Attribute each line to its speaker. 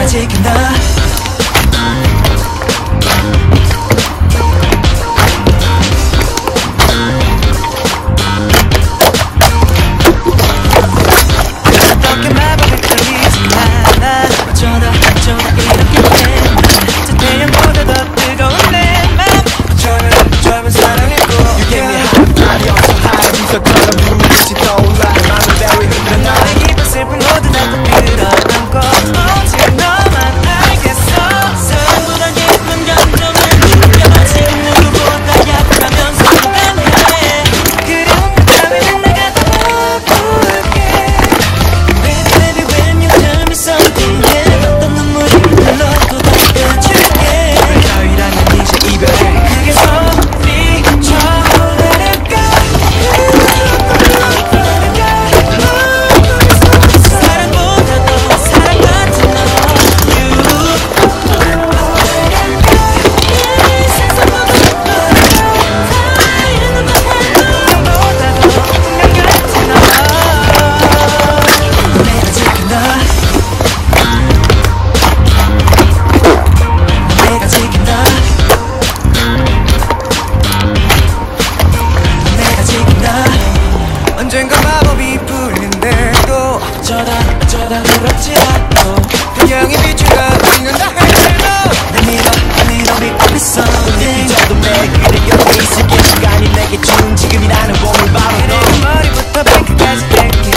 Speaker 1: 지금 나 어떻게 마법이 끌리지 않아 어쩌다 이렇게 돼 저 태양보다 더 뜨거운 내맘 젊은 사랑했고 You gave me a hot body also high 비석처럼 눈빛이 떠올라 맘을 very 흔들어 너의 기분 슬픈 모든 나도 끌어안고 오직 너만 알겠어 사랑보다 깊은 감정을 느껴 지금 누구보다 약하면서 난 향해 그리운 밤에는 내가 더 부를게 Baby baby when you tell me something yeah 어떤 눈물이 흘러도 닦아줄게 따위라면 이제 이별해 크게 소리쳐 let it go 사랑보다 더 사랑 같은 너 언젠가 마법이 풀린대도 어쩌다 그렇지 않고 태양이 비추가 있는다 해도 내 믿어 믿겠어 느끼져도 내 그대 옆에 있을게 시간이 내게 준 지금이라는 봄을 바로 너 머리부터 발끝까지 땡기